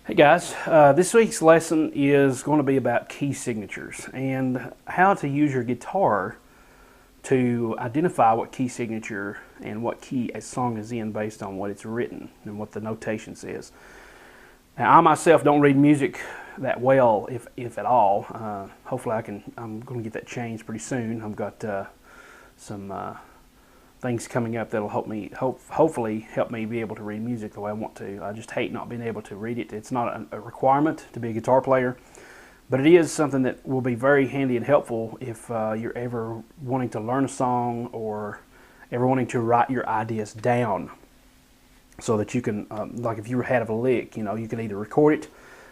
Hey guys, this week's lesson is going to be about key signatures and how to use your guitar to identify what key signature and what key a song is in based on what it's written and what the notation says. Now, I myself don't read music that well, if at all. Hopefully I'm going to get that changed pretty soon. I've got some things coming up that'll hopefully help me be able to read music the way I want to. I just hate not being able to read it. It's not a requirement to be a guitar player, but it is something that will be very handy and helpful if you're ever wanting to learn a song or ever wanting to write your ideas down so that you can, like if you have a lick, you can either record it,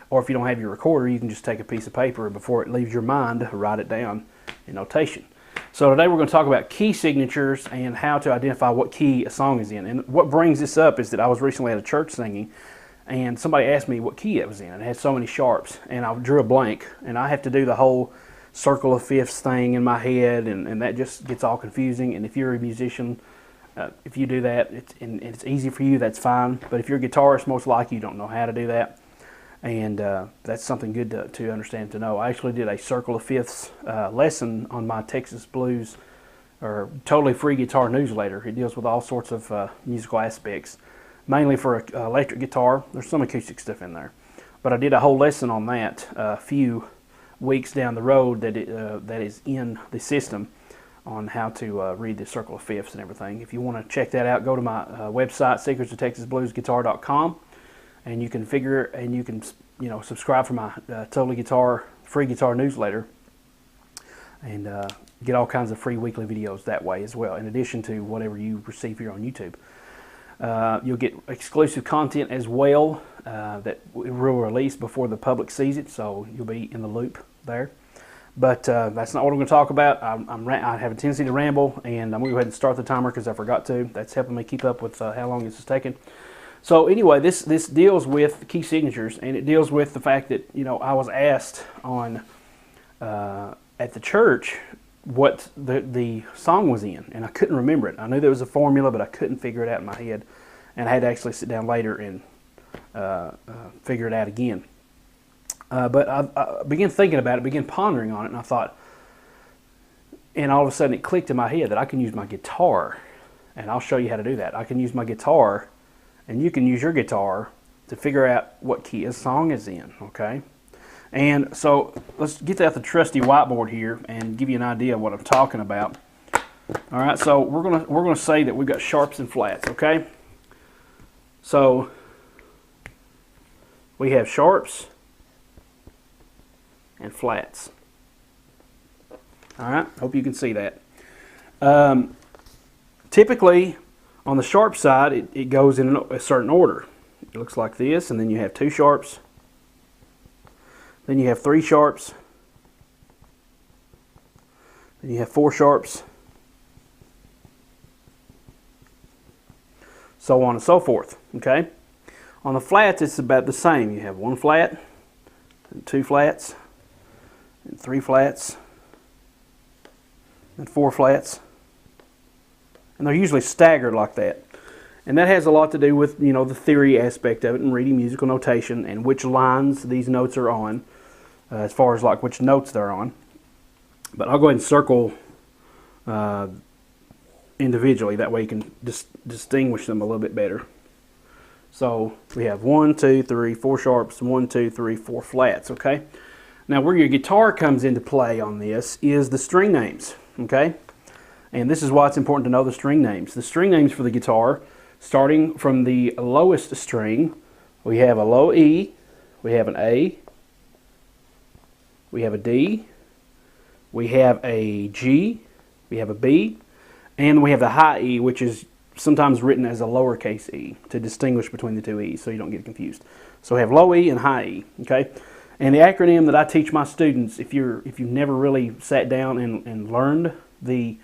or if you don't have your recorder, you can just take a piece of paper and before it leaves your mind, write it down in notation. So today we're going to talk about key signatures and how to identify what key a song is in. And what brings this up is that I was recently at a church singing and somebody asked me what key it was in. It had so many sharps and I drew a blank and I have to do the whole circle of fifths thing in my head and that just gets all confusing. And if you're a musician, if you do that and it's easy for you, that's fine. But if you're a guitarist, most likely you don't know how to do that. And that's something good to understand, to know. I actually did a circle of fifths lesson on my Texas Blues, or totally free guitar newsletter. It deals with all sorts of musical aspects, mainly for electric guitar. There's some acoustic stuff in there. But I did a whole lesson on that a few weeks down the road that is in the system on how to read the circle of fifths and everything. If you want to check that out, go to my website, secretsoftexasbluesguitar.com. And you can subscribe for my free guitar newsletter and get all kinds of free weekly videos that way as well, in addition to whatever you receive here on YouTube. You'll get exclusive content as well that we'll release before the public sees it, so you'll be in the loop there. But that's not what we're going to talk about. I have a tendency to ramble, and I'm going to go ahead and start the timer because I forgot to. That's helping me keep up with how long this is taking. So anyway, this deals with key signatures, and it deals with the fact that I was asked on at the church what the song was in, and I couldn't remember it. I knew there was a formula, but I couldn't figure it out in my head, and I had to actually sit down later and figure it out again. But I began thinking about it, began pondering on it, and I thought, and all of a sudden it clicked in my head that I can use my guitar, and I'll show you how to do that. I can use my guitar. And you can use your guitar to figure out what key a song is in, okay? And so let's get out the trusty whiteboard here and give you an idea of what I'm talking about. All right, so we're gonna say that we've got sharps and flats, okay? So we have sharps and flats. All right, hope you can see that. Typically, on the sharp side, it goes in a certain order. It looks like this, and then you have two sharps. Then you have three sharps. Then you have four sharps. So on and so forth, okay? On the flats, it's about the same. You have one flat, and two flats, and three flats, and four flats. And they're usually staggered like that. And that has a lot to do with, the theory aspect of it and reading musical notation and which lines these notes are on, as far as like which notes they're on. But I'll go ahead and circle individually. That way you can distinguish them a little bit better. So we have 1, 2, 3, 4 sharps, 1, 2, 3, 4 flats, okay? Now where your guitar comes into play on this is the string names, okay? And this is why it's important to know the string names. The string names for the guitar, starting from the lowest string, we have a low E, we have an A, we have a D, we have a G, we have a B, and we have the high E, which is sometimes written as a lowercase e to distinguish between the two E's so you don't get confused. So we have low E and high E, okay? And the acronym that I teach my students, if you've never really sat down and learned the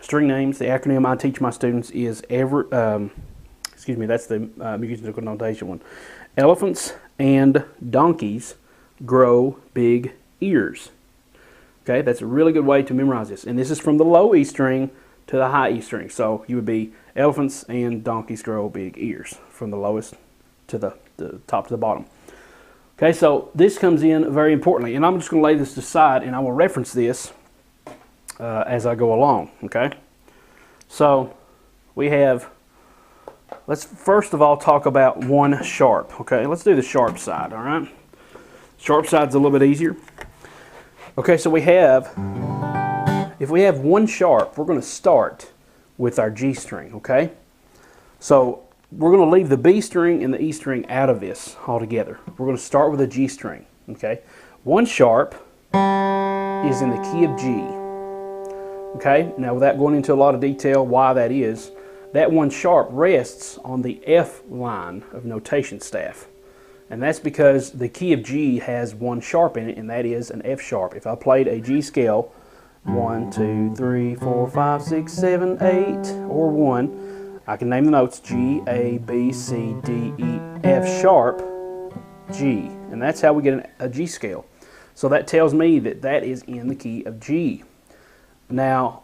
string names, the acronym I teach my students is that's the musical notation one. Elephants and donkeys grow big ears. Okay, that's a really good way to memorize this. And this is from the low E string to the high E string. So you would be elephants and donkeys grow big ears from the lowest the top to the bottom. Okay, so this comes in very importantly, and I'm just going to lay this aside, and I will reference this as I go along. Okay, so we have. Let's first of all talk about one sharp. Okay, let's do the sharp side. All right, sharp side's a little bit easier. Okay, so we have. If we have one sharp, we're going to start with our G string. Okay, so we're going to leave the B string and the E string out of this altogether. We're going to start with a G string. Okay, one sharp is in the key of G. Okay, now without going into a lot of detail why that is, that one sharp rests on the F line of notation staff. And that's because the key of G has one sharp in it, and that is an F sharp. If I played a G scale, 1, 2, 3, 4, 5, 6, 7, 8, or 1, I can name the notes G, A, B, C, D, E, F sharp, G. And that's how we get a G scale. So that tells me that that is in the key of G. Now,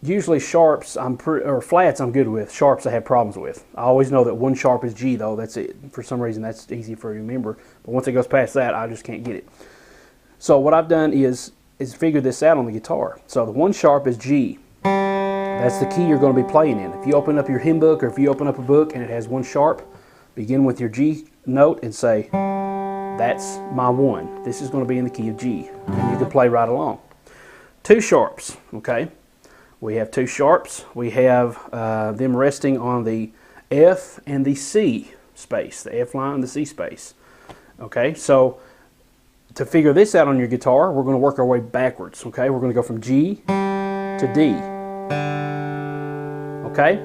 usually sharps, or flats I'm good with. Sharps I have problems with. I always know that one sharp is G though. That's it. For some reason that's easy for you to remember. But once it goes past that, I just can't get it. So what I've done is figure this out on the guitar. So the one sharp is G. That's the key you're going to be playing in. If you open up your hymn book or if you open up a book and it has one sharp, begin with your G note and say, that's my one. This is going to be in the key of G. And you can play right along. Two sharps, okay? We have two sharps. We have them resting on the F and the C space, the F line and the C space. Okay, so to figure this out on your guitar, we're going to work our way backwards. Okay, we're going to go from G to D. Okay,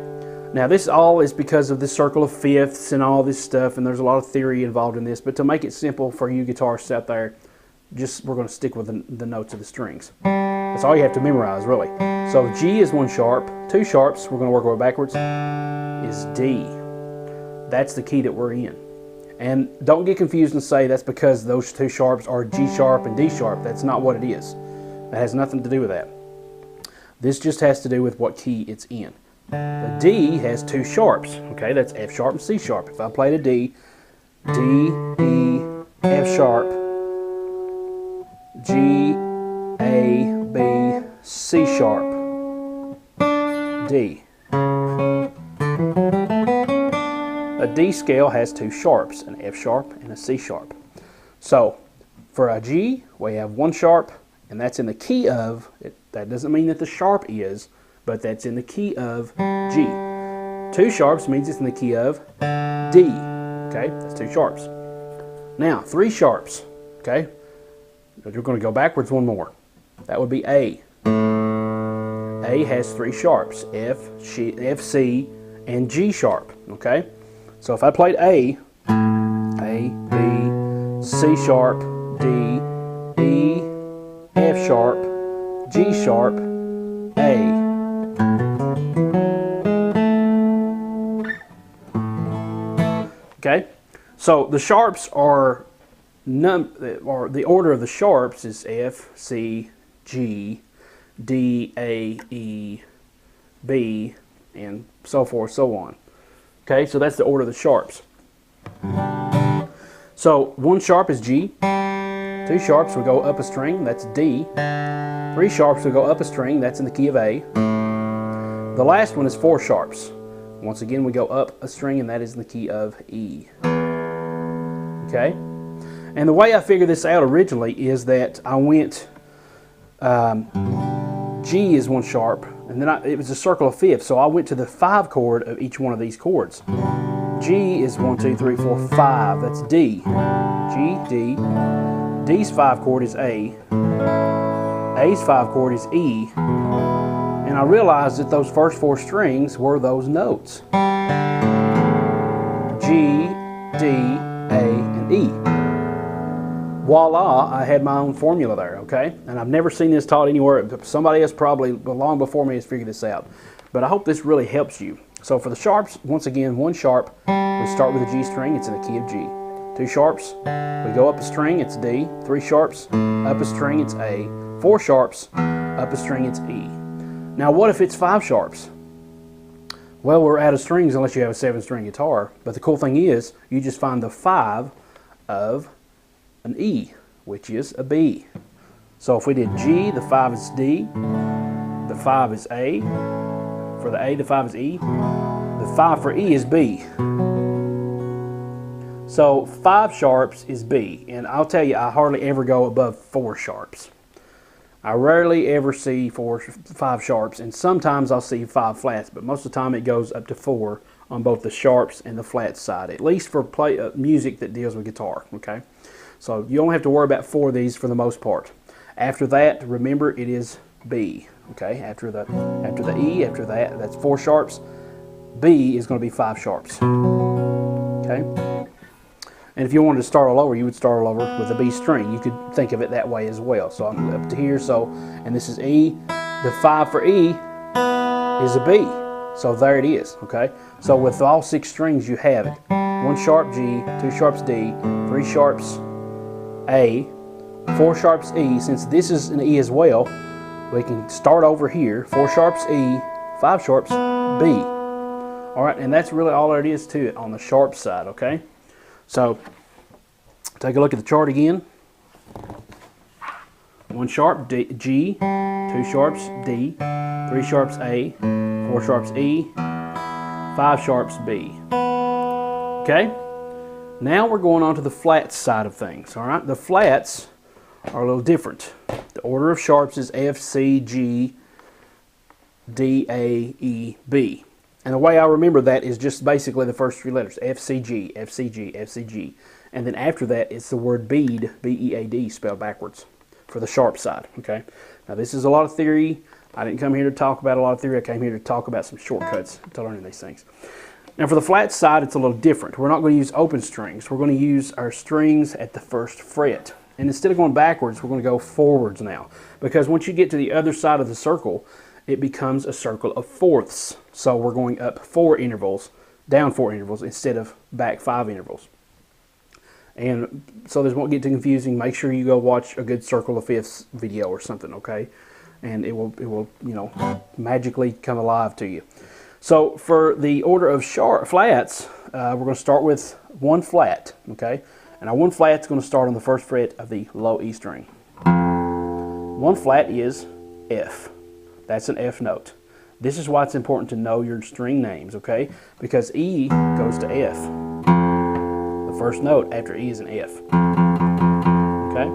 now this all is because of the circle of fifths and all this stuff, and there's a lot of theory involved in this, but to make it simple for you guitarists out there, we're going to stick with the notes of the strings. That's all you have to memorize, really. So G is one sharp, two sharps, we're going to work our way backwards, is D. That's the key that we're in. And don't get confused and say that's because those two sharps are G sharp and D sharp. That's not what it is. That has nothing to do with that. This just has to do with what key it's in. The D has two sharps. Okay, that's F sharp and C sharp. If I played a D, D, E, F sharp, G, A, B, C sharp, D. A D scale has two sharps, an F sharp and a C sharp. So for a G, we have one sharp, and that's in the key of, that doesn't mean that the sharp is, but that's in the key of G. Two sharps means it's in the key of D. Okay, that's two sharps. Now, three sharps, okay? You're going to go backwards one more. That would be A. A has three sharps, F, C, and G sharp, okay? So if I played A, B, C sharp, D, E, F sharp, G sharp, A. Okay, so the sharps are the order of the sharps is F, C, G, D, A, E, B, and so forth, so on. Okay, so that's the order of the sharps. So one sharp is G, two sharps will go up a string, that's D, three sharps will go up a string, that's in the key of A. The last one is four sharps. Once again, we go up a string, and that is in the key of E. Okay? And the way I figured this out originally is that I went, G is one sharp, and then it was a circle of fifths, so I went to the 5 chord of each one of these chords. G is 1, 2, 3, 4, 5, that's D. G, D. D's 5 chord is A. A's 5 chord is E. And I realized that those first 4 strings were those notes. G, D, A, and E. Voila, I had my own formula there, okay? And I've never seen this taught anywhere. Somebody else probably long before me has figured this out. But I hope this really helps you. So for the sharps, once again, one sharp, we start with a G string, it's in the key of G. Two sharps, we go up a string, it's D. Three sharps, up a string, it's A. Four sharps, up a string, it's E. Now what if it's 5 sharps? Well, we're out of strings unless you have a 7-string guitar. But the cool thing is, you just find the 5 of an E, which is a B. So if we did G, the 5 is D, the 5 is A. For the A, the 5 is E. The 5 for E is B. So 5 sharps is B, and I'll tell you, I hardly ever go above 4 sharps. I rarely ever see 5 sharps, and sometimes I'll see 5 flats, but most of the time it goes up to 4 on both the sharps and the flats side, at least for music that deals with guitar, okay? So you don't have to worry about 4 of these for the most part. After that, remember, it is B, okay? After the E, after that, that's 4 sharps. B is going to be 5 sharps, okay? And if you wanted to start all over, you would start all over with a B string. You could think of it that way as well. So I'm up to here, and this is E. The 5 for E is a B. So there it is, okay? So with all 6 strings, you have it. 1 sharp G, 2 sharps D, 3 sharps A, 4 sharps E. Since this is an E as well, we can start over here. 4 sharps E, 5 sharps B. All right, and that's really all there is to it on the sharp side, okay? So, take a look at the chart again. 1 sharp D, G, 2 sharps D, 3 sharps A, 4 sharps E, 5 sharps B. Okay? Now we're going on to the flats side of things, all right? The flats are a little different. The order of sharps is F, C, G, D, A, E, B. And the way I remember that is just basically the first 3 letters, F, C, G, F, C, G, F, C, G. And then after that, it's the word bead, B-E-A-D, spelled backwards for the sharp side, okay? Now, this is a lot of theory. I didn't come here to talk about a lot of theory. I came here to talk about some shortcuts to learning these things. Now, for the flat side, it's a little different. We're not going to use open strings. We're going to use our strings at the first fret. And instead of going backwards, we're going to go forwards now. Because once you get to the other side of the circle, it becomes a circle of fourths. So we're going up 4 intervals, down 4 intervals, instead of back 5 intervals. And so this won't get too confusing. Make sure you go watch a good circle of fifths video or something, okay? And it will you know, magically come alive to you. So for the order of flats, we're going to start with 1 flat, okay? And our 1 flat is going to start on the first fret of the low E string. 1 flat is F. That's an F note. This is why it's important to know your string names, okay? Because E goes to F. The first note after E is an F. Okay?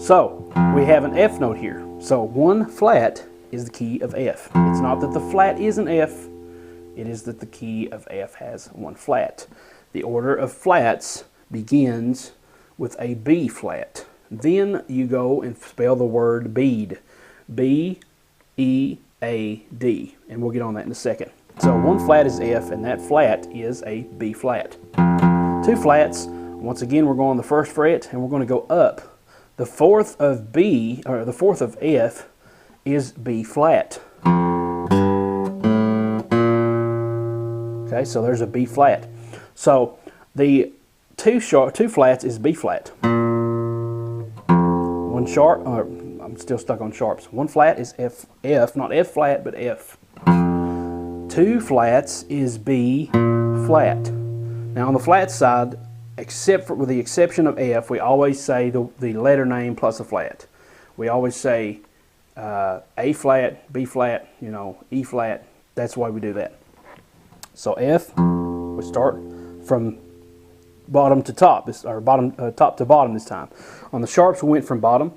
So, we have an F note here. So, 1 flat is the key of F. It's not that the flat is an F. It is that the key of F has 1 flat. The order of flats begins with a B flat. Then you go and spell the word bead. B-E-A-D. And we'll get on that in a second. So 1 flat is F, and that flat is a B flat. 2 flats, once again, we're going on the first fret, and we're going to go up. The 4th of B, or the 4th of F, is B flat. Okay, so there's a B flat. So the 2 flats is B flat. 1 sharp, or I'm still stuck on sharps. 1 flat is F, not F flat, but F. 2 flats is B flat. Now on the flat side, with the exception of F, we always say the letter name plus a flat. We always say A flat, B flat, you know, E flat. That's why we do that. So F, we start from bottom to top, or top to bottom this time. On the sharps, we went from bottom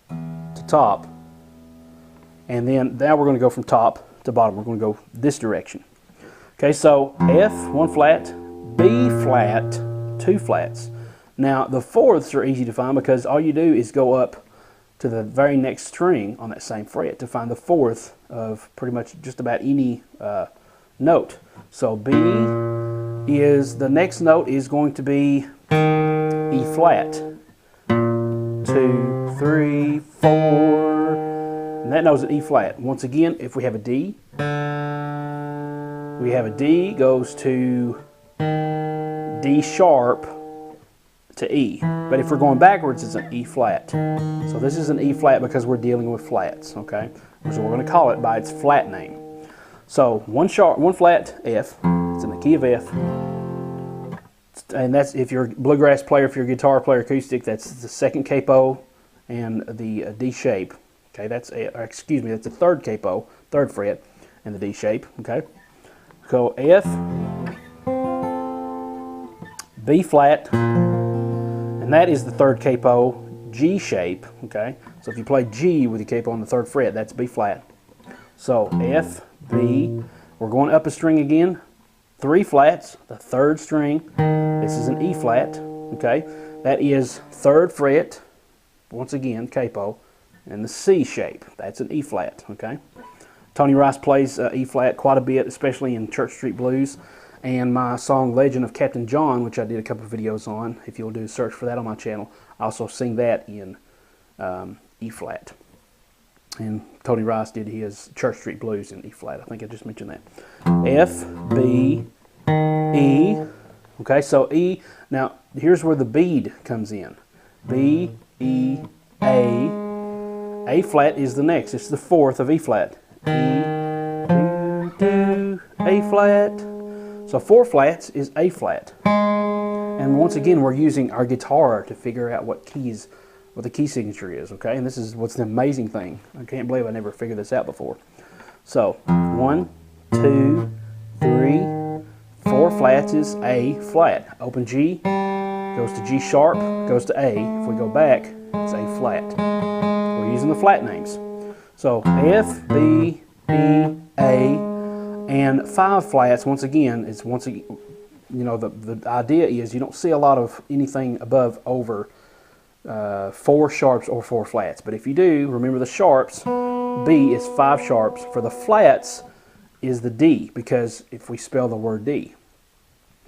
to top, and then now we're going to go from top to bottom. We're going to go this direction. Okay, so F, 1 flat, B flat, 2 flats. Now the 4ths are easy to find because all you do is go up to the very next string on that same fret to find the 4th of pretty much just about any note. So B is, the next note is going to be E flat. 2, 3, 4, and that note's an E flat. Once again, if we have a D, goes to D sharp to E. But if we're going backwards, it's an E flat. So this is an E flat because we're dealing with flats, okay? So we're going to call it by its flat name. So one flat F, it's in the key of F, and that's if you're a bluegrass player, if you're a guitar player, acoustic, that's the second capo and the D shape. Okay, that's excuse me, that's the third capo, third fret, and the D shape. Okay, so F, B flat, and that is the third capo, G shape. Okay, so if you play G with your capo on the third fret, that's B flat. So F, B, we're going up a string again, 3 flats, the third string. This is an E flat. Okay, that is third fret, once again capo, and the C shape. That's an E flat. Okay, Tony Rice plays E flat quite a bit, especially in Church Street Blues. And my song Legend of Captain John, which I did a couple of videos on, if you'll do a search for that on my channel, I also sing that in E flat. And Tony Rice did his Church Street Blues in E flat. I think I just mentioned that. F, B, E. Okay, so E. Now, here's where the bead comes in. B, E, A. A flat is the next. It's the fourth of E flat. E, do, A flat. So 4 flats is A flat. And once again, we're using our guitar to figure out what the key signature is, okay? And this is what's the amazing thing. I can't believe I never figured this out before. So 1, 2, 3, 4 flats is A flat. Open G, goes to G sharp, goes to A. If we go back, it's A flat. We're using the flat names. So F, B, E, A, and 5 flats, once again, you know, the idea is you don't see a lot of anything above over 4 sharps or 4 flats. But if you do, remember the sharps, B is 5 sharps. For the flats is the D, because if we spell the word D.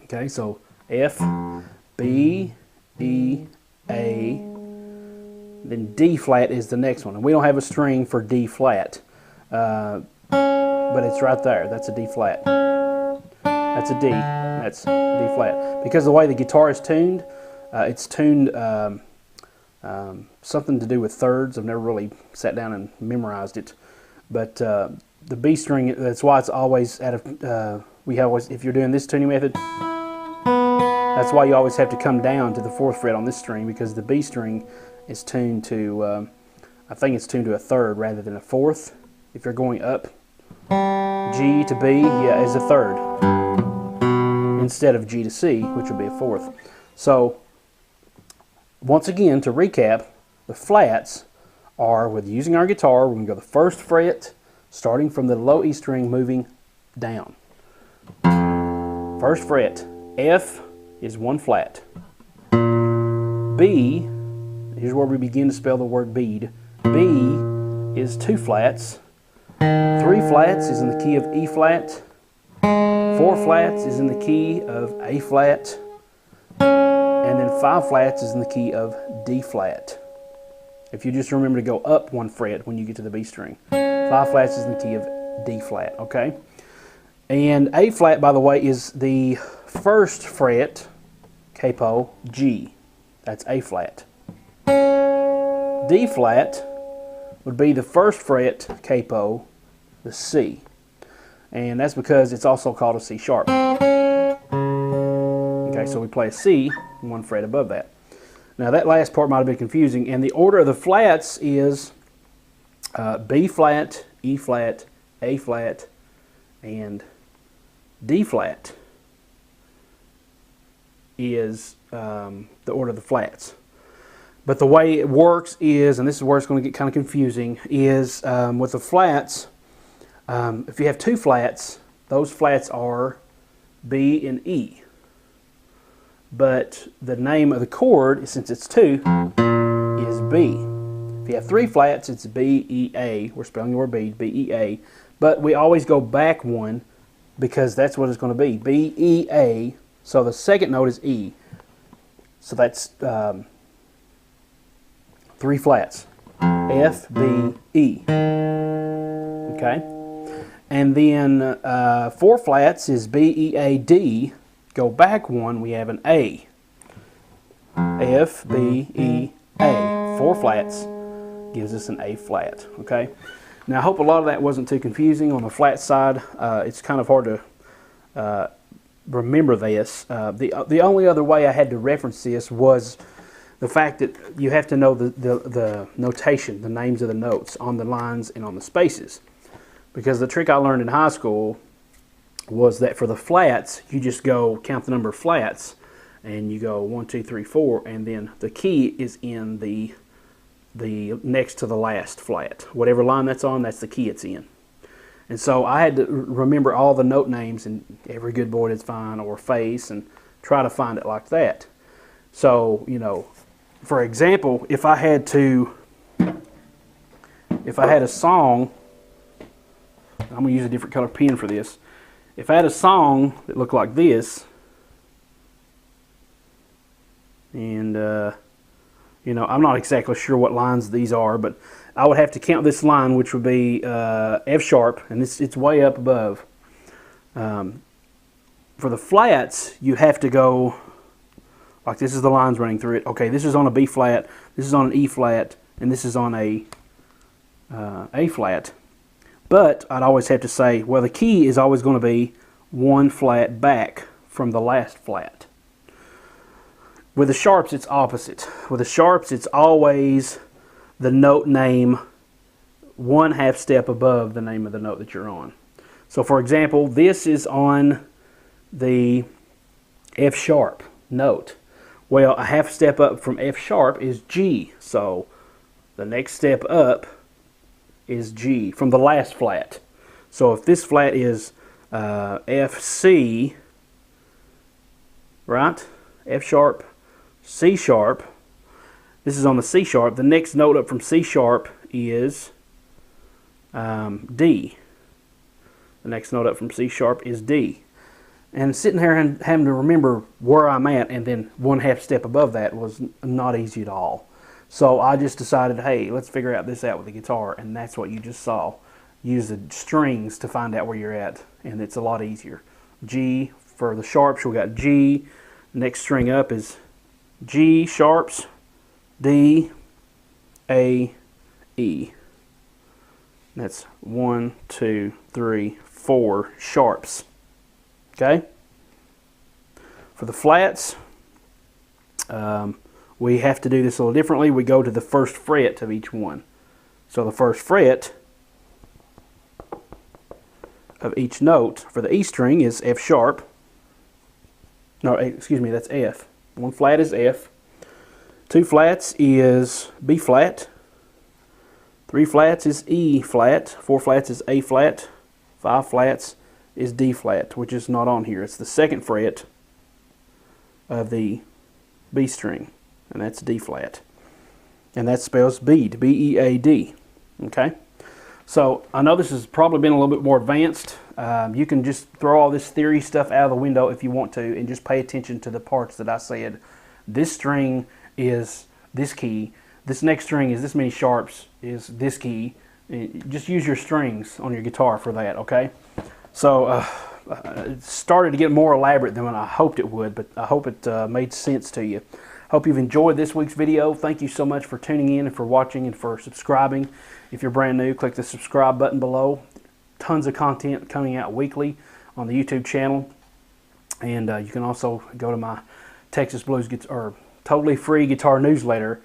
Okay, so F, B, E, A, then D flat is the next one. And we don't have a string for D flat, but it's right there. That's a D flat. That's a D. That's D flat. Because the way the guitar is tuned, it's tuned something to do with thirds. I've never really sat down and memorized it, but the B string. That's why it's always at a. If you're doing this tuning method, that's why you always have to come down to the 4th fret on this string, because the B string is tuned to. I think it's tuned to a 3rd rather than a 4th. If you're going up, G to B, yeah, is a 3rd instead of G to C, which would be a 4th. So once again, to recap, the flats are, with using our guitar, we're going to go the 1st fret, starting from the low E string, moving down. 1st fret, F is 1 flat. B, here's where we begin to spell the word bead. B is 2 flats. 3 flats is in the key of E flat. 4 flats is in the key of A flat. And then 5 flats is in the key of D flat. If you just remember to go up 1 fret when you get to the B string. 5 flats is in the key of D flat, okay? And A flat, by the way, is the 1st fret, capo, G. That's A flat. D flat would be the 1st fret, capo, the C. And that's because it's also called a C sharp. Okay, so we play a C, 1 fret above that. Now that last part might have been confusing, and the order of the flats is B flat, E flat, A flat, and D flat is the order of the flats. But the way it works is, and this is where it's going to get kind of confusing, is with the flats, if you have 2 flats, those flats are B and E. But the name of the chord, since it's 2, is B. If you have 3 flats, it's B, E, A. We're spelling the word B, B, E, A. But we always go back 1 because that's what it's going to be. B, E, A. So the second note is E. So that's 3 flats. F, B, E. Okay? And then 4 flats is B, E, A, D. Go back 1, we have an A. F, B, E, A. 4 flats gives us an A flat. Okay? Now I hope a lot of that wasn't too confusing. On the flat side, it's kind of hard to remember this. The only other way I had to reference this was the fact that you have to know the notation, the names of the notes on the lines and on the spaces. Because the trick I learned in high school was that for the flats, you just go count the number of flats, and you go 1, 2, 3, 4, and then the key is in the next to the last flat. Whatever line that's on, that's the key it's in. And so I had to remember all the note names in Every Good Boy Is Fine or Face and try to find it like that. So, you know, for example, if I had a song, I'm going to use a different color pen for this. If I had a song that looked like this, and you know, I'm not exactly sure what lines these are, but I would have to count this line, which would be F sharp, and it's way up above. For the flats, you have to go like this is the lines running through it. Okay, this is on a B flat, this is on an E flat, and this is on a flat. But I'd always have to say, well, the key is always going to be one flat back from the last flat. With the sharps, it's opposite. With the sharps, it's always the note name 1/2 step above the name of the note that you're on. So, for example, this is on the F sharp note. Well, a 1/2 step up from F sharp is G. So, the next step up is G from the last flat. So, if this flat is F, C, right? F sharp, C sharp. This is on the C sharp. The next note up from C sharp is D. The next note up from C sharp is D. And sitting here and having to remember where I'm at and then 1/2 step above that was not easy at all. So I just decided, hey, let's figure out this out with the guitar, and that's what you just saw. Use the strings to find out where you're at, and it's a lot easier. G for the sharps, we got G. Next string up is G sharps, D, A, E. That's 1, 2, 3, 4 sharps. Okay? For the flats, we have to do this a little differently. We go to the first fret of each one. So the first fret of each note for the E string is F sharp. No, excuse me, that's F. One flat is F. 2 flats is B flat. 3 flats is E flat. 4 flats is A flat. 5 flats is D flat, which is not on here. It's the second fret of the B string, and that's D flat. And that spells bead, B-E-A-D. Okay? So I know this has probably been a little bit more advanced. You can just throw all this theory stuff out of the window if you want to and just pay attention to the parts that I said. This string is this key. This next string is this many sharps, is this key. Just use your strings on your guitar for that, okay? So it started to get more elaborate than what I hoped it would, but I hope it made sense to you. Hope you've enjoyed this week's video. Thank you so much for tuning in and for watching and for subscribing. If you're brand new, click the subscribe button below. Tons of content coming out weekly on the YouTube channel. And you can also go to my Texas Blues Guitar, totally free guitar newsletter.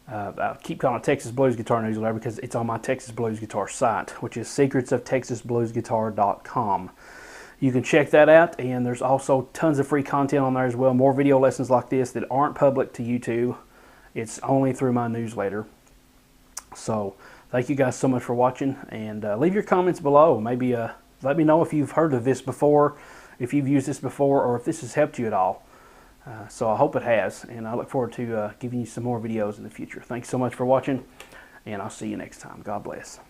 I keep calling it Texas Blues Guitar Newsletter because it's on my Texas Blues Guitar site, which is secretsoftexasbluesguitar.com. You can check that out, and there's also tons of free content on there as well. More video lessons like this that aren't public to YouTube. It's only through my newsletter. So thank you guys so much for watching, and leave your comments below. Maybe let me know if you've heard of this before, if you've used this before, or if this has helped you at all. So I hope it has, and I look forward to giving you some more videos in the future. Thanks so much for watching, and I'll see you next time. God bless.